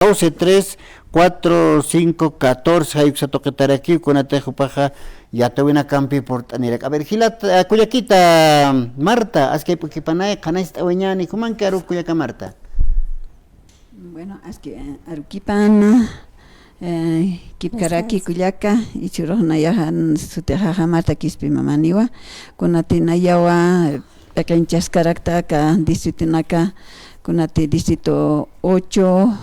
12, 3, 4, 5, 14, hay que tocar aquí con atejo paja, ya te voy a campi por tanir. A ver, Gila, cuyaquita, Marta, haz que panay, canais taweñani, ¿cómo han que arucuyaca Marta? Bueno, es que Aruquipan, Kipkaraki, Kuyaka, y Churojnayahan, Sutejaja Marta Kispi Mamaniwa, Kunatinayawa, Pecanchas Caractaca, Distritinaka, Kunati Distrito 8,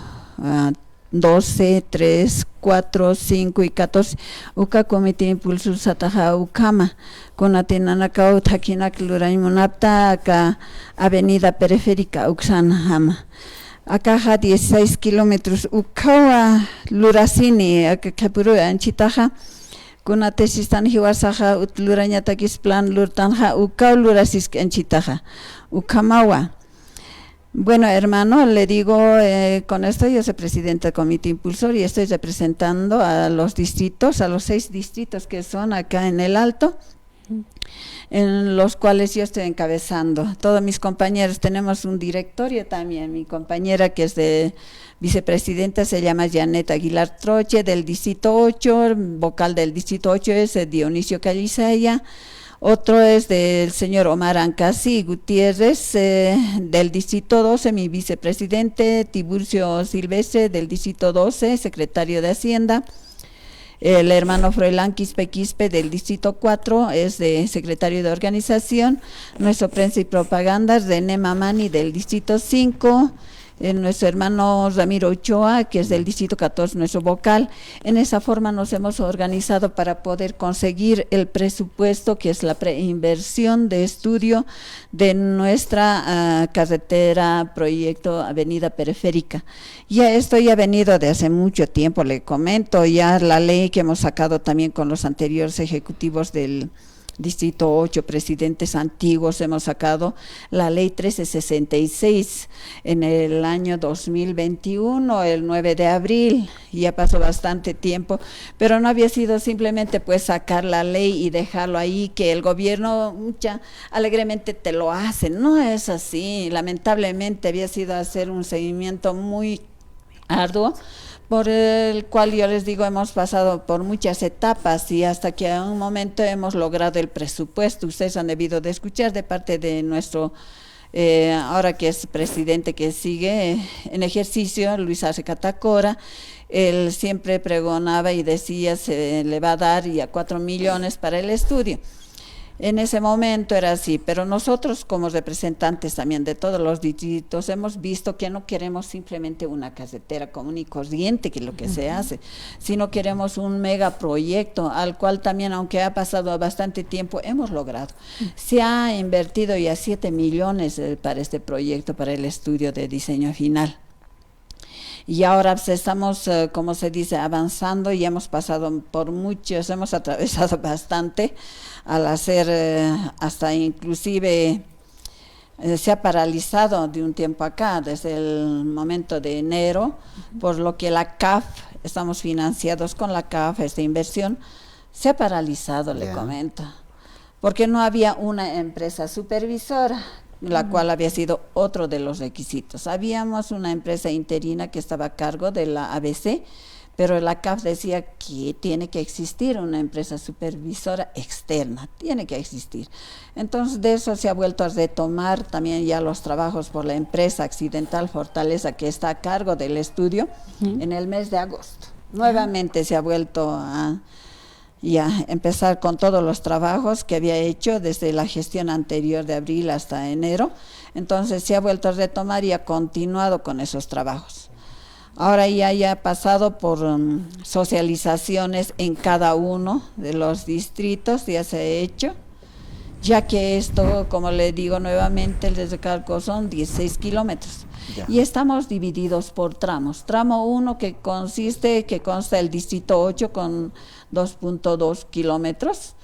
12, 3, 4, 5 y 14, Uka Comité Impulso Sataja Ukama, Kunatinanaka, Takinak Luraimunapta, acá Avenida Periférica, Uxanahama. Acá 16 kilómetros, Ukawa Lurasini, acá Capuru Anchitaja, Kunatesistan Hiwasaja, Utlurañatakis Plan Lurtanja, Ukaw Lurasis Anchitaja, Ukamawa. Bueno, hermano, le digo, con esto yo soy presidenta del Comité Impulsor y estoy representando a los distritos, a los 6 distritos que son acá en el Alto, en los cuales yo estoy encabezando. Todos mis compañeros tenemos un directorio también. Mi compañera que es de vicepresidenta se llama Janet Aguilar Troche, del distrito 8, vocal del distrito 8 es Dionisio Calizaya. Otro es del señor Omar Ancasi Gutiérrez, del distrito 12, mi vicepresidente, Tiburcio Silvestre, del distrito 12, secretario de Hacienda. El hermano Froilán Quispe, del distrito 4, es de secretario de organización. Nuestro prensa y propaganda, René Mamani, del distrito 5. Nuestro hermano Ramiro Ochoa, que es del distrito 14, nuestro vocal. En esa forma nos hemos organizado para poder conseguir el presupuesto, que es la preinversión de estudio de nuestra carretera proyecto Avenida Periférica. Ya esto ya ha venido de hace mucho tiempo, le comento, ya la ley que hemos sacado también con los anteriores ejecutivos del Distrito 8, presidentes antiguos, hemos sacado la ley 1366 en el año 2021, el 9 de abril, ya pasó bastante tiempo, pero no había sido simplemente pues sacar la ley y dejarlo ahí, que el gobierno alegremente te lo hace, no es así, lamentablemente había sido hacer un seguimiento muy arduo, por el cual yo les digo hemos pasado por muchas etapas y hasta que a un momento hemos logrado el presupuesto. Ustedes han debido de escuchar de parte de nuestro ahora que es presidente que sigue en ejercicio, Luis Arce Catacora. Él siempre pregonaba y decía se le va a dar ya 4 millones para el estudio. En ese momento era así, pero nosotros como representantes también de todos los distritos hemos visto que no queremos simplemente una carretera común y corriente, que es lo que se hace, sino queremos un megaproyecto al cual también, aunque ha pasado bastante tiempo, hemos logrado. Se ha invertido ya 7 millones para este proyecto, para el estudio de diseño final. Y ahora pues, estamos, como se dice, avanzando y hemos pasado por muchos, hemos atravesado bastante al hacer, hasta inclusive se ha paralizado de un tiempo acá, desde el momento de enero, por lo que la CAF, estamos financiados con la CAF, esta inversión, se ha paralizado, le comento, porque no había una empresa supervisora, la cual había sido otro de los requisitos. Habíamos una empresa interina que estaba a cargo de la ABC, pero la CAF decía que tiene que existir una empresa supervisora externa, tiene que existir. Entonces de eso se ha vuelto a retomar también ya los trabajos por la empresa Accidental Fortaleza, que está a cargo del estudio, en el mes de agosto. Nuevamente se ha vuelto a empezar con todos los trabajos que había hecho desde la gestión anterior de abril hasta enero. Entonces se ha vuelto a retomar y ha continuado con esos trabajos. Ahora ya ha pasado por socializaciones en cada uno de los distritos, ya se ha hecho, ya que esto, como le digo nuevamente, les recalco, son 16 kilómetros. Y estamos divididos por tramos. Tramo 1 que consta el distrito 8 con 2.2 kilómetros.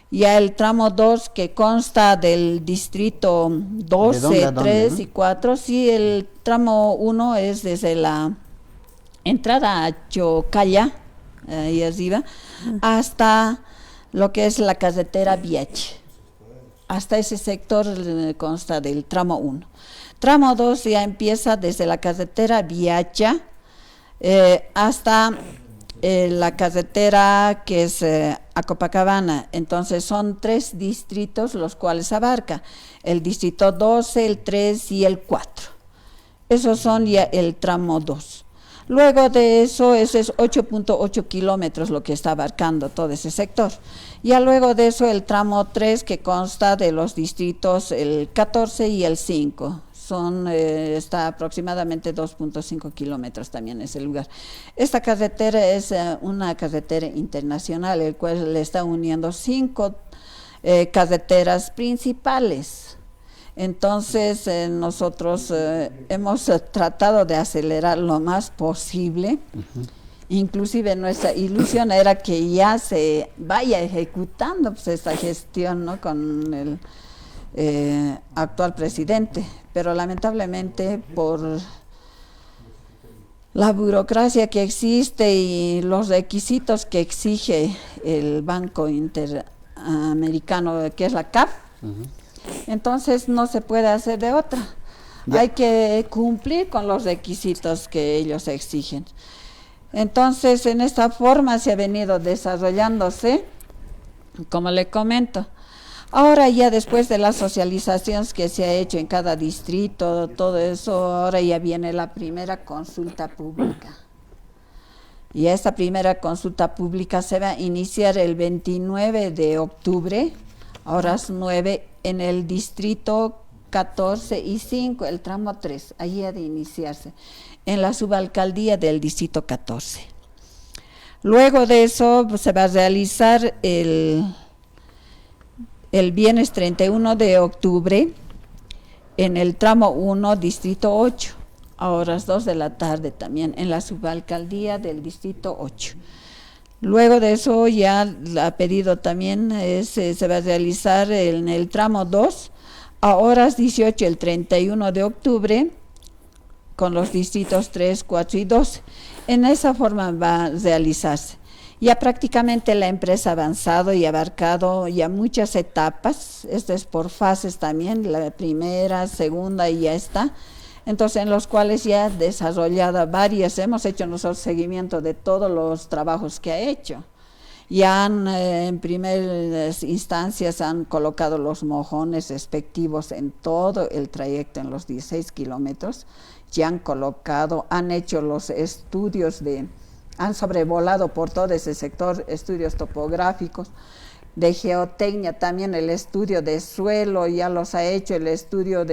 Ya el tramo 2 que consta del distrito 12, 3 y 4. Sí, el tramo 1 es desde la entrada a Chocalla, ahí arriba, hasta lo que es la carretera Viache. Hasta ese sector consta del tramo 1. Tramo 2 ya empieza desde la carretera Viacha hasta la carretera que es a Copacabana. Entonces son 3 distritos los cuales abarca, el distrito 12, el 3 y el 4. Esos son ya el tramo 2. Luego de eso, ese es 8.8 kilómetros lo que está abarcando todo ese sector. Ya luego de eso, el tramo 3, que consta de los distritos el 14 y el 5. Está aproximadamente 2.5 kilómetros también ese lugar. Esta carretera es una carretera internacional, el cual le está uniendo 5 carreteras principales. Entonces nosotros hemos tratado de acelerar lo más posible. Inclusive nuestra ilusión era que ya se vaya ejecutando pues, esta gestión, ¿no?, con el actual presidente, pero lamentablemente por la burocracia que existe y los requisitos que exige el Banco Interamericano, que es la CAF, entonces no se puede hacer de otra. Hay que cumplir con los requisitos que ellos exigen. Entonces, en esta forma se ha venido desarrollándose, como le comento. Ahora ya después de las socializaciones que se ha hecho en cada distrito, todo eso, ahora ya viene la primera consulta pública. Y esta primera consulta pública se va a iniciar el 29 de octubre, a horas 9, en el distrito 14 y 5, el tramo 3, allí ha de iniciarse, en la subalcaldía del distrito 14. Luego de eso se va a realizar el viernes 31 de octubre en el tramo 1, distrito 8, a horas 2 de la tarde también, en la subalcaldía del distrito 8. Luego de eso ya ha pedido también, se va a realizar en el tramo 2, a horas 18, el 31 de octubre, con los distritos 3, 4 y 12. En esa forma va a realizarse. Ya prácticamente la empresa ha avanzado y abarcado ya muchas etapas, esto es por fases también, la primera, segunda y ya está. Entonces, en los cuales ya ha desarrollado varias, hemos hecho nosotros seguimiento de todos los trabajos que ha hecho. Ya en primeras instancias han colocado los mojones respectivos en todo el trayecto, en los 16 kilómetros, ya han colocado, han hecho los estudios han sobrevolado por todo ese sector, estudios topográficos, de geotecnia también, el estudio de suelo, ya los ha hecho, el estudio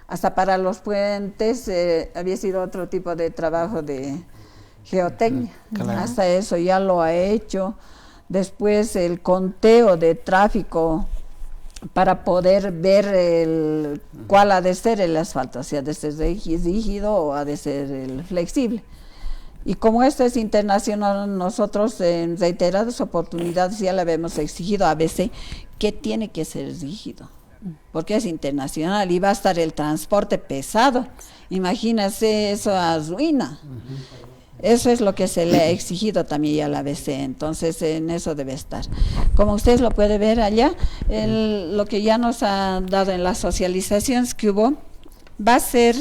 hasta para los puentes, había sido otro tipo de trabajo de geotecnia, hasta eso ya lo ha hecho. Después el conteo de tráfico para poder ver cuál ha de ser el asfalto, si ha de ser rígido o ha de ser el flexible. Y como esto es internacional, nosotros en reiteradas oportunidades ya le habíamos exigido a ABC que tiene que ser rígido, porque es internacional y va a estar el transporte pesado. Imagínense, eso arruina. Eso es lo que se le ha exigido también a la ABC, entonces en eso debe estar. Como ustedes lo pueden ver allá, lo que ya nos ha dado en las socializaciones que hubo, va a ser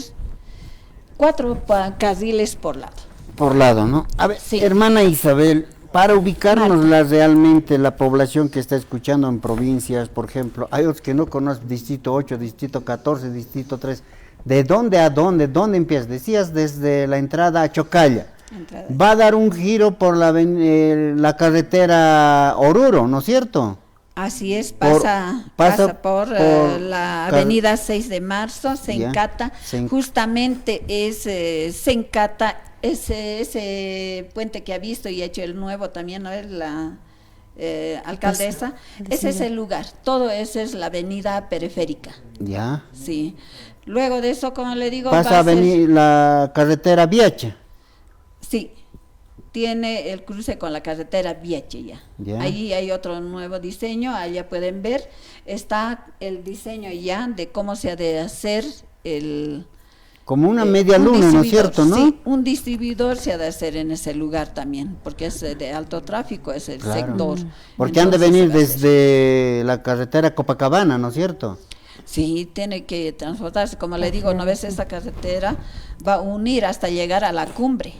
4 carriles por lado. Por lado, ¿no? A ver, sí. Hermana Isabel, para ubicarnos realmente la población que está escuchando en provincias, por ejemplo, hay otros que no conocen distrito 8, distrito 14, distrito 3, ¿de dónde a dónde? ¿Dónde empiezas? Decías desde la entrada a Chocalla. Va a dar un giro por la carretera Oruro, ¿no es cierto? Así es, pasa por la avenida 6 de marzo, se encata, justamente se encata ese puente que ha visto y ha hecho el nuevo también, ¿no? Es la alcaldesa, ese es el lugar, todo eso es la avenida periférica. Ya. Sí. Luego de eso, como le digo, pasa a venir la carretera Viache. Sí, tiene el cruce con la carretera Viache ya. Ahí hay otro nuevo diseño, allá pueden ver, está el diseño ya de cómo se ha de hacer como una media luna, ¿no es cierto, no? Sí, un distribuidor se ha de hacer en ese lugar también, porque es de alto tráfico, es el sector. Porque han de venir desde la carretera Copacabana, ¿no es cierto? Sí, tiene que transportarse, como le digo, una vez esta carretera va a unir hasta llegar a la cumbre.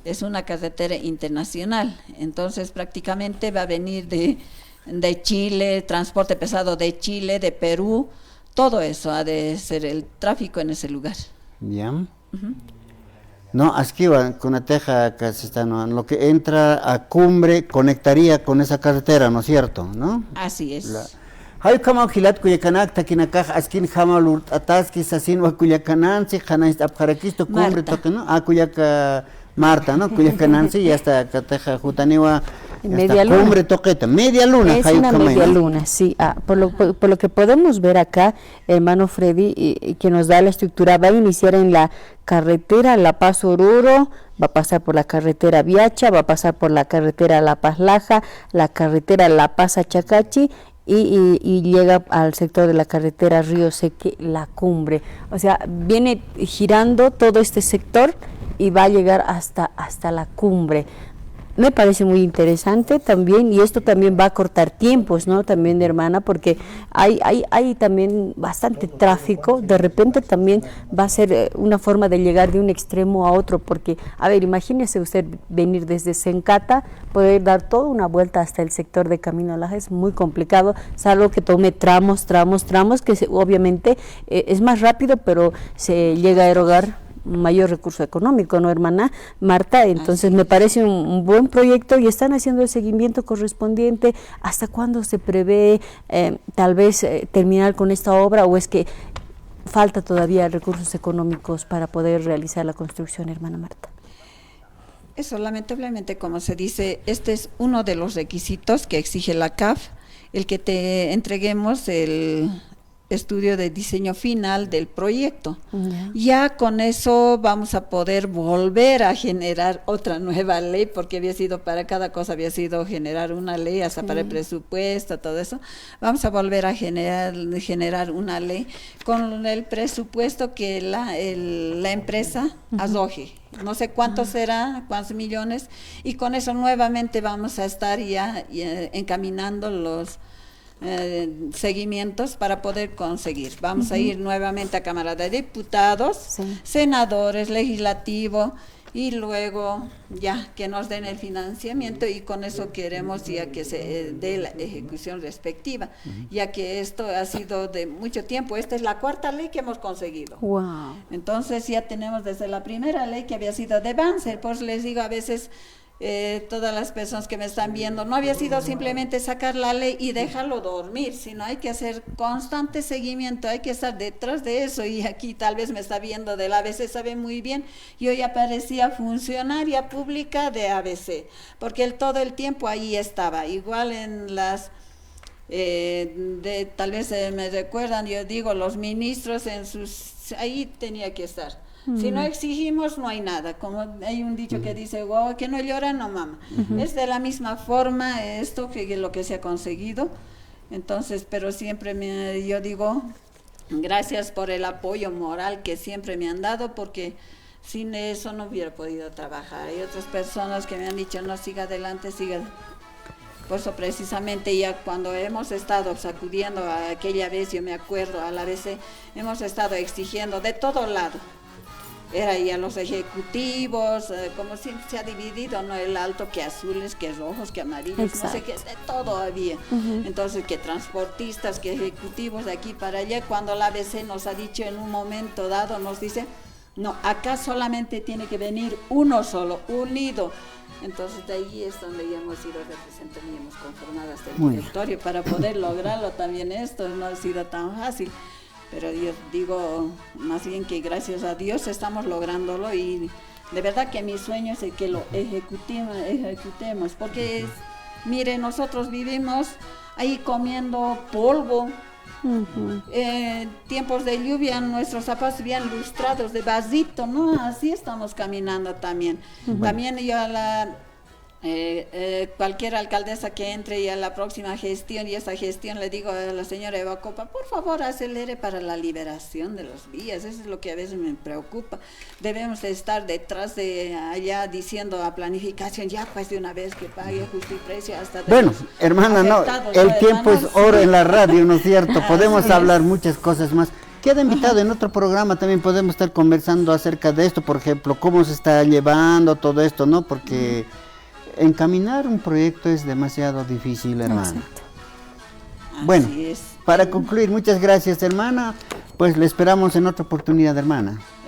es una carretera internacional, entonces prácticamente va a venir de Chile, transporte pesado de Chile, de Perú, todo eso ha de ser el tráfico en ese lugar. Ya. No, aquí va, con la teja que se está, ¿no? Lo que entra a Cumbre conectaría con esa carretera, ¿no es cierto? ¿No? Así es. Hay como gilat cuyacanak takinakaj askin jamalur ataskis asin wa cuyacanansi janais apjaraquisto Cumbre toque, ¿no? Cuyaca Marta, ¿no? Cuyacanansi y hasta cateja jutaniwa media luna. Cumbre toqueta, media luna. Es una media luna, sí. Por lo que podemos ver acá, hermano Freddy, y que nos da la estructura, va a iniciar en la carretera La Paz Oruro, va a pasar por la carretera Viacha, va a pasar por la carretera La Paz Laja, la carretera La Paz Achacachi, y llega al sector de la carretera Río Seque, La Cumbre. O sea, viene girando todo este sector y va a llegar hasta la cumbre. Me parece muy interesante también, y esto también va a cortar tiempos, ¿no? También, hermana, porque hay también bastante tráfico. De repente también va a ser una forma de llegar de un extremo a otro, porque, a ver, imagínese usted venir desde Sencata, poder dar toda una vuelta hasta el sector de Camino Laja, es muy complicado, salvo que tome tramos, que obviamente es más rápido, pero se llega a erogar mayor recurso económico, ¿no, hermana Marta? Entonces me parece un buen proyecto y están haciendo el seguimiento correspondiente. ¿Hasta cuándo se prevé tal vez terminar con esta obra, o es que falta todavía recursos económicos para poder realizar la construcción, hermana Marta? Eso, lamentablemente, como se dice, este es uno de los requisitos que exige la CAF, el que te entreguemos el estudio de diseño final del proyecto. Ya con eso vamos a poder volver a generar otra nueva ley, porque había sido, para cada cosa había sido generar una ley, hasta para el presupuesto, todo eso. Vamos a volver a generar una ley con el presupuesto que la empresa arroje. No sé cuánto será, cuántos millones, y con eso nuevamente vamos a estar ya encaminando los seguimientos para poder conseguir. Vamos a ir nuevamente a Cámara de Diputados, senadores, legislativo, y luego ya que nos den el financiamiento, y con eso queremos ya que se dé la ejecución respectiva, ya que esto ha sido de mucho tiempo. Esta es la cuarta ley que hemos conseguido. Wow. Entonces ya tenemos desde la primera ley que había sido de Banzer. Pues les digo, a veces todas las personas que me están viendo, no había sido simplemente sacar la ley y dejarlo dormir, sino hay que hacer constante seguimiento, hay que estar detrás de eso. Y aquí tal vez me está viendo del ABC, sabe muy bien, yo ya parecía funcionaria pública de ABC, porque todo el tiempo ahí estaba, igual en las tal vez me recuerdan, yo digo, los ministros ahí tenía que estar. Si no exigimos, no hay nada. Como hay un dicho que dice, wow, que no llora, no mama. Es de la misma forma esto que lo que se ha conseguido. Entonces, pero siempre yo digo, gracias por el apoyo moral que siempre me han dado, porque sin eso no hubiera podido trabajar. Hay otras personas que me han dicho, no, siga adelante, siga. Por eso precisamente ya cuando hemos estado sacudiendo aquella vez, yo me acuerdo, a la vez hemos estado exigiendo de todo lado. Era ya los ejecutivos, como siempre se ha dividido, ¿no? El alto, que azules, que rojos, que amarillos, no sé qué, de todo había. Entonces, que transportistas, que ejecutivos de aquí para allá. Cuando la ABC nos ha dicho en un momento dado, nos dice, no, acá solamente tiene que venir uno solo, unido. Entonces de ahí es donde ya hemos ido representando y hemos conformado hasta el directorio para poder lograrlo también. Esto no ha sido tan fácil. Pero yo digo más bien que gracias a Dios estamos lográndolo, y de verdad que mi sueño es que lo ejecutemos, porque mire, nosotros vivimos ahí comiendo polvo. Tiempos de lluvia, nuestros zapatos bien lustrados de vasito, ¿no? Así estamos caminando también. También yo cualquier alcaldesa que entre y a la próxima gestión, y esa gestión le digo a la señora Eva Copa, por favor acelere para la liberación de los vías. Eso es lo que a veces me preocupa. Debemos estar detrás de allá diciendo a planificación, ya pues de una vez que pague justo y precio hasta de bueno, hermana, no, el tiempo es oro en la radio, ¿no es cierto? Podemos hablar muchas cosas más. queda invitado en otro programa, también podemos estar conversando acerca de esto, por ejemplo, cómo se está llevando todo esto, ¿no? Porque encaminar un proyecto es demasiado difícil, hermana. Exacto. Bueno, Así es. para concluir, muchas gracias, hermana. Pues le esperamos en otra oportunidad, hermana.